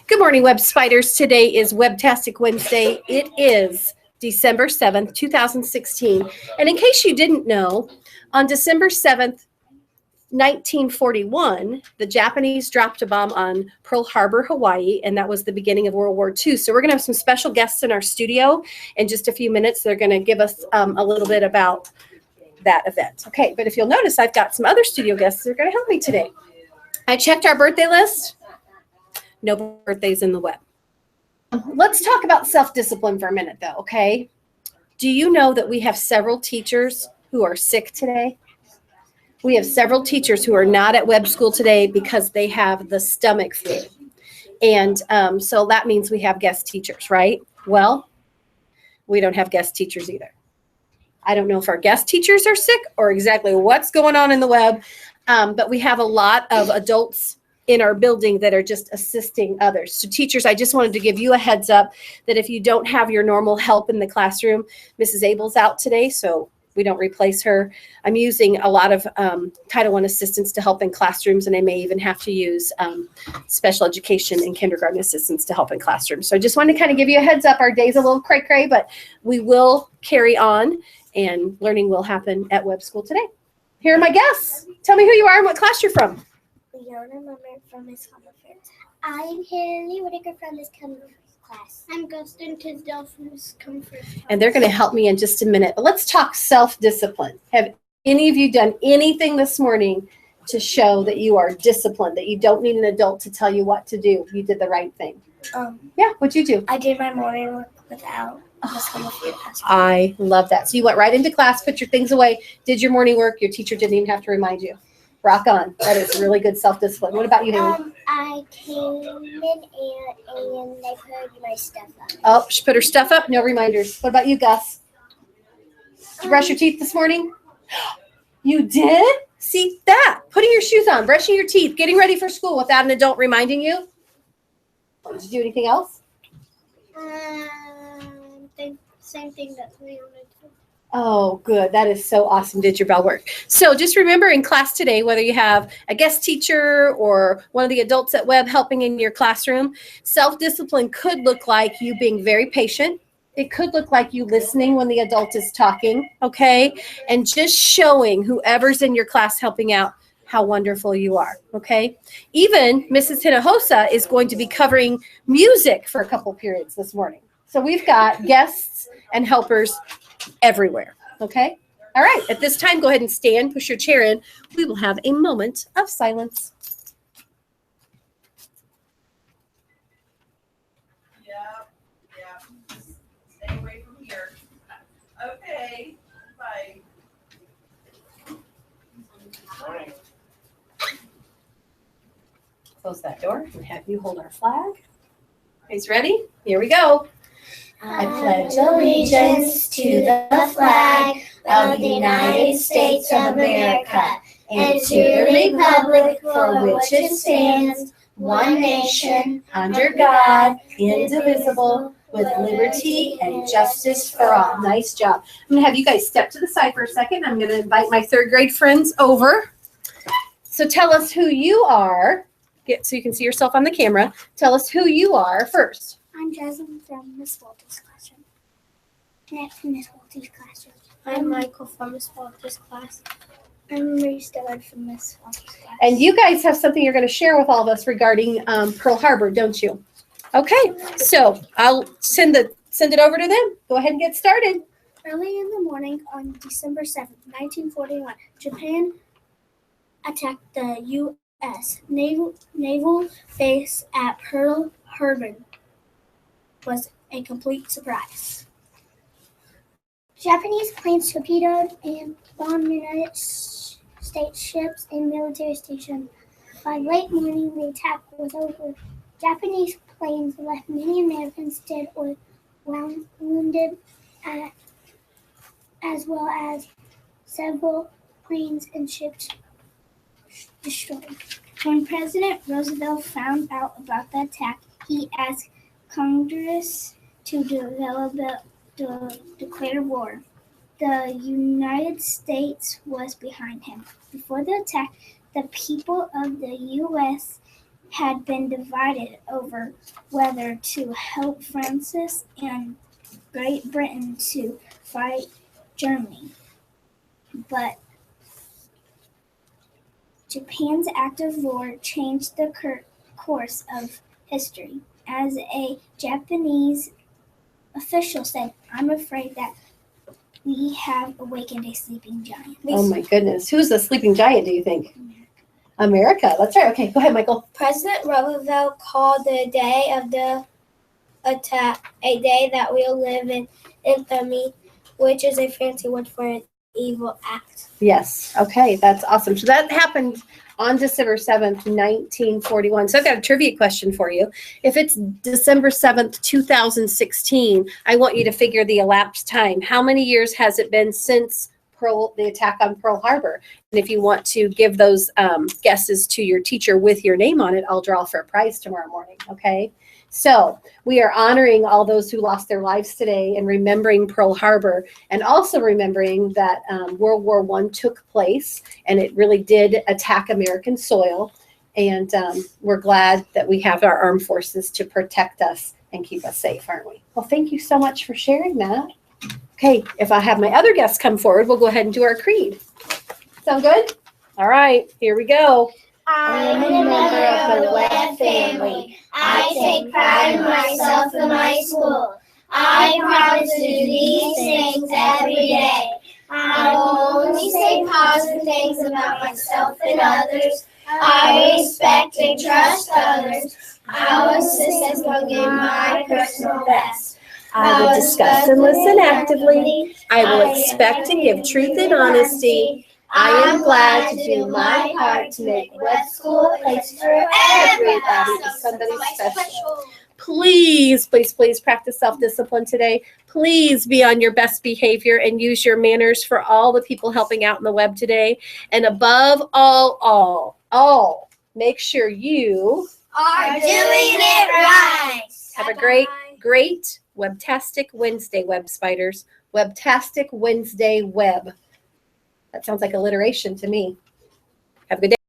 Good morning, Web Spiders. Today is Webbtastic Wednesday. It is December 7th, 2016. And in case you didn't know, on December 7th, 1941, the Japanese dropped a bomb on Pearl Harbor, Hawaii, and that was the beginning of World War II. So we're going to have some special guests in our studio in just a few minutes. They're going to give us a little bit about that event. Okay, but if you'll notice, I've got some other studio guests that are going to help me today. I checked our birthday list. No birthdays in the web. Let's talk about self-discipline for a minute, though, okay? Do you know that we have several teachers who are sick today? We have several teachers who are not at web school today because they have the stomach flu. And so that means we have guest teachers, right? Well, we don't have guest teachers either. I don't know if our guest teachers are sick or exactly what's going on in the web, but we have a lot of adults in our building that are just assisting others. So teachers, I just wanted to give you a heads up that if you don't have your normal help in the classroom, Mrs. Abel's out today, so we don't replace her. I'm using a lot of Title I assistants to help in classrooms, and I may even have to use special education and kindergarten assistants to help in classrooms. So I just wanted to kind of give you a heads up. Our day's a little cray-cray, but we will carry on, and learning will happen at web school today. Here are my guests. Tell me who you are and what class you're from. Leona Mummer from Miss Comerford. I'm Haley Whitaker from Miss Comerford class. I'm Gustin Tisdale from Miss Comerford. And they're going to help me in just a minute. But let's talk self-discipline. Have any of you done anything this morning to show that you are disciplined, that you don't need an adult to tell you what to do? You did the right thing. Yeah, what'd you do? I did my morning work without Miss Comerford asking. I love that. So you went right into class, put your things away, did your morning work. Your teacher didn't even have to remind you. Rock on. That is really good self-discipline. What about you, Haley? I came in and I put my stuff up. Oh, she put her stuff up. No reminders. What about you, Gus? Did you brush your teeth this morning? You did? See that? Putting your shoes on, brushing your teeth, getting ready for school without an adult reminding you. Did you do anything else? Same thing that Leona did. Oh, good. That is so awesome. Did your bell work? So just remember in class today, whether you have a guest teacher or one of the adults at Web helping in your classroom, self-discipline could look like you being very patient. It could look like you listening when the adult is talking, okay? And just showing whoever's in your class helping out how wonderful you are, okay? Even Mrs. Hinojosa is going to be covering music for a couple periods this morning. So we've got guests and helpers everywhere, okay? All right, at this time, go ahead and stand, push your chair in. We will have a moment of silence. Yeah. Stay away from here. Okay, bye. Morning. Close that door and have you hold our flag. Guys ready? Here we go. I pledge allegiance to the flag of the United States of America and to the republic for which it stands, one nation, Under God, indivisible, with liberty and justice for all. Nice job. I'm going to have you guys step to the side for a second. I'm going to invite my third grade friends over. So tell us who you are. So you can see yourself on the camera. Tell us who you are first. I'm Jasmine from Miss Walter's classroom. Next from Miss Walter's classroom. I'm Michael from Miss Walter's class. I'm Marie Stillard from Miss Walter's class. And you guys have something you're going to share with all of us regarding Pearl Harbor, don't you? Okay, so I'll send it over to them. Go ahead and get started. Early in the morning on December 7th, 1941, Japan attacked the U.S. naval base at Pearl Harbor. Was a complete surprise. Japanese planes torpedoed and bombed United States ships and military stations. By late morning, the attack was over. Japanese planes left many Americans dead or wounded, as well as several planes and ships destroyed. When President Roosevelt found out about the attack, he asked Congress to declare war. The United States was behind him. Before the attack, the people of the U.S. had been divided over whether to help France and Great Britain to fight Germany. But Japan's active war changed the course of history. As a Japanese official said, "I'm afraid that we have awakened a sleeping giant." Oh my goodness. Who's the sleeping giant, do you think? America. That's right. Okay, go ahead, Michael. President Roosevelt called the day of the attack a day that will live in infamy, which is a fancy word for an evil act. Yes. Okay, that's awesome. So that happened on December 7th, 1941. So I've got a trivia question for you. If it's December 7th, 2016, I want you to figure the elapsed time. How many years has it been since the attack on Pearl Harbor? And if you want to give those guesses to your teacher with your name on it, I'll draw for a prize tomorrow morning. Okay. So we are honoring all those who lost their lives today and remembering Pearl Harbor, and also remembering that World War I took place and it really did attack American soil. And we're glad that we have our armed forces to protect us and keep us safe, aren't we? Well, thank you so much for sharing that. Okay, if I have my other guests come forward, we'll go ahead and do our creed. Sound good? All right, here we go. I am a member of the Webb family. I take pride in myself and my school. I promise to do these things every day. I will only say positive things about myself and others. I respect and trust others. I will assist and give my personal best. I will discuss and listen actively. I will expect and give truth and honesty. I am glad to do my part to make Webb School a place for everybody, somebody special. Please, please, please practice self-discipline today. Please be on your best behavior and use your manners for all the people helping out in the web today. And above all, make sure you Are doing it right. have a great Webbtastic Wednesday, Web Spiders. Webbtastic Wednesday Web. That sounds like alliteration to me. Have a good day.